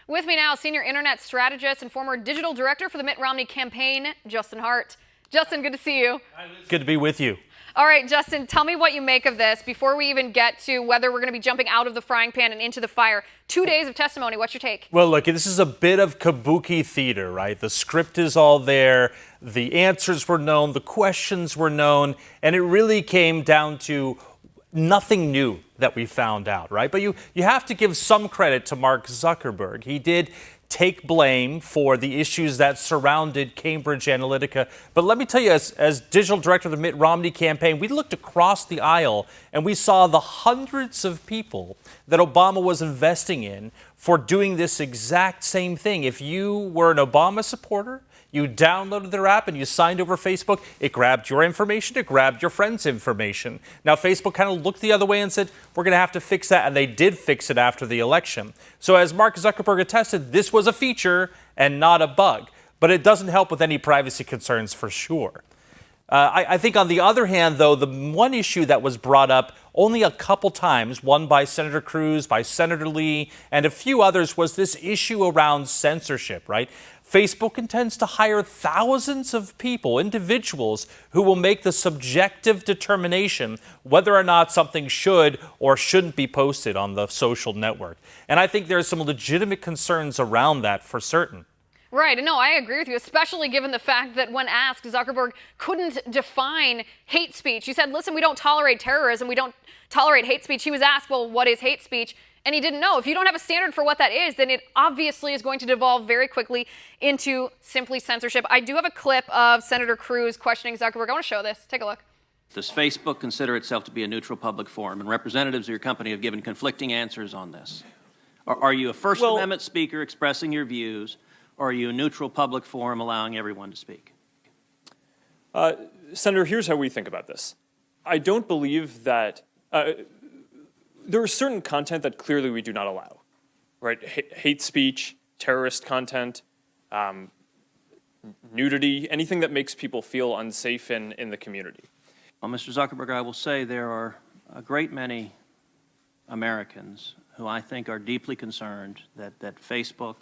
With me now, senior internet strategist and former digital director for the Mitt Romney campaign, Justin Hart. Justin, good to see you. Good to be with you. All right, Justin, tell me what you make of this before we even get to whether we're going to be jumping out of the frying pan and into the fire. 2 days of testimony. What's your take? Well, look, this is a bit of kabuki theater, right? The script is all there. The answers were known. The questions were known. And it really came down to nothing new that we found out, right? But you have to give some credit to Mark Zuckerberg. He did take blame for the issues that surrounded Cambridge Analytica. But let me tell you, as digital director of the Mitt Romney campaign, we looked across the aisle and we saw the hundreds of people that Obama was investing in for doing this exact same thing. If you were an Obama supporter, you downloaded their app and you signed over Facebook, it grabbed your information, it grabbed your friend's information. Now, Facebook kind of looked the other way and said, we're going to have to fix that, and they did fix it after the election. So as Mark Zuckerberg attested, this was a feature and not a bug. But it doesn't help with any privacy concerns for sure. I think on the other hand, though, the one issue that was brought up only a couple times, one by Senator Cruz, by Senator Lee, and a few others, was this issue around censorship, right? Facebook intends to hire thousands of people, individuals, who will make the subjective determination whether or not something should or shouldn't be posted on the social network. And I think there are some legitimate concerns around that for certain. Right. No, I agree with you, especially given the fact that when asked, Zuckerberg couldn't define hate speech. He said, listen, we don't tolerate terrorism. We don't tolerate hate speech. He was asked, well, what is hate speech? And he didn't know. If you don't have a standard for what that is, then it obviously is going to devolve very quickly into simply censorship. I do have a clip of Senator Cruz questioning Zuckerberg. I want to show this. Take a look. Does Facebook consider itself to be a neutral public forum? And representatives of your company have given conflicting answers on this. Are you a First Amendment speaker expressing your views, or are you a neutral public forum allowing everyone to speak? Senator, here's how we think about this. I don't believe that there is certain content that clearly we do not allow, right? Hate speech, terrorist content, nudity, anything that makes people feel unsafe in the community. Well, Mr. Zuckerberg, I will say there are a great many Americans who I think are deeply concerned that Facebook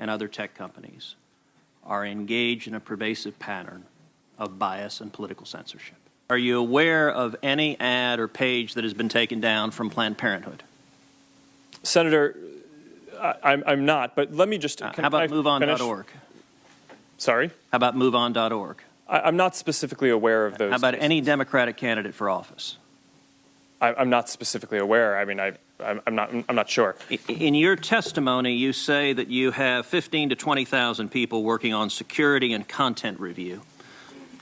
and other tech companies are engaged in a pervasive pattern of bias and political censorship. Are you aware of any ad or page that has been taken down from Planned Parenthood? Senator, I'm not, but let me just... How about MoveOn.org? Sorry? How about MoveOn.org? I'm not specifically aware of those. How about cases. any Democratic candidate for office? I'm not specifically aware. I mean, I'm not sure. In your testimony, you say that you have 15 to 20,000 people working on security and content review.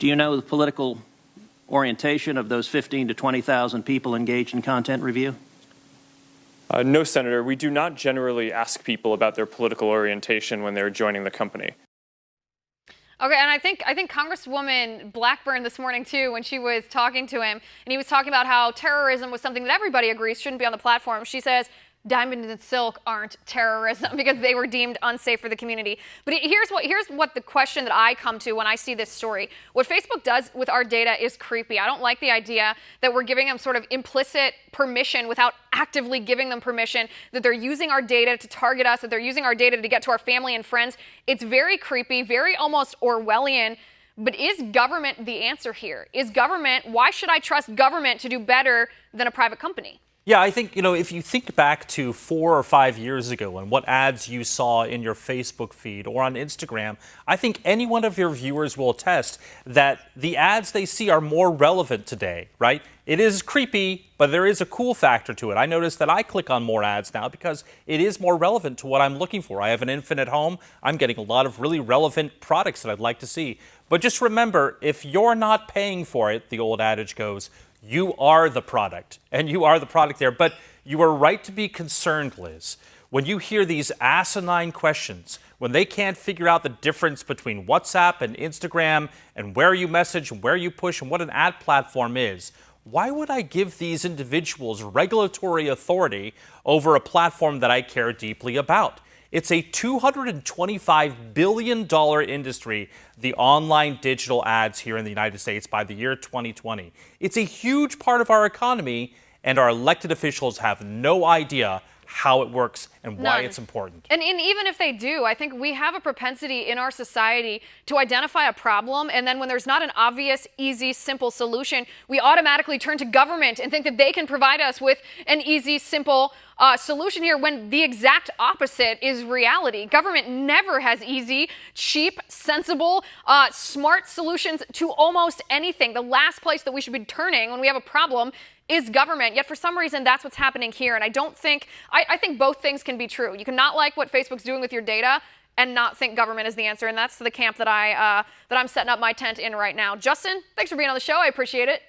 Do you know the political orientation of those 15 to 20,000 people engaged in content review? No, Senator. We do not generally ask people about their political orientation when they're joining the company. Okay, and I think Congresswoman Blackburn this morning, too, when she was talking to him, and he was talking about how terrorism was something that everybody agrees shouldn't be on the platform. She says, Diamond and Silk aren't terrorism because they were deemed unsafe for the community. But here's what the question that I come to when I see this story. What Facebook does with our data is creepy. I don't like the idea that we're giving them sort of implicit permission without actively giving them permission, that they're using our data to target us, that they're using our data to get to our family and friends. It's very creepy, very almost Orwellian. But is government the answer here? Why should I trust government to do better than a private company? Yeah, I think, if you think back to 4 or 5 years ago and what ads you saw in your Facebook feed or on Instagram, I think any one of your viewers will attest that the ads they see are more relevant today, right? It is creepy, but there is a cool factor to it. I notice that I click on more ads now because it is more relevant to what I'm looking for. I have an infant at home. I'm getting a lot of really relevant products that I'd like to see. But just remember, if you're not paying for it, the old adage goes, you are the product, and you are the product there. But you are right to be concerned, Liz, when you hear these asinine questions, when they can't figure out the difference between WhatsApp and Instagram and where you message and where you push and what an ad platform is. Why would I give these individuals regulatory authority over a platform that I care deeply about? It's a $225 billion industry, the online digital ads here in the United States by the year 2020. It's a huge part of our economy, and our elected officials have no idea how it works and why None. it's important. And even if they do, I think we have a propensity in our society to identify a problem, and then when there's not an obvious, easy, simple solution, we automatically turn to government and think that they can provide us with an easy, simple solution here, when the exact opposite is reality. Government never has easy, cheap, sensible, smart solutions to almost anything. The last place that we should be turning when we have a problem is government. Yet for some reason, that's what's happening here. And I don't think, I think both things can be true. You cannot like what Facebook's doing with your data and not think government is the answer. And that's the camp that I'm setting up my tent in right now. Justin, thanks for being on the show. I appreciate it.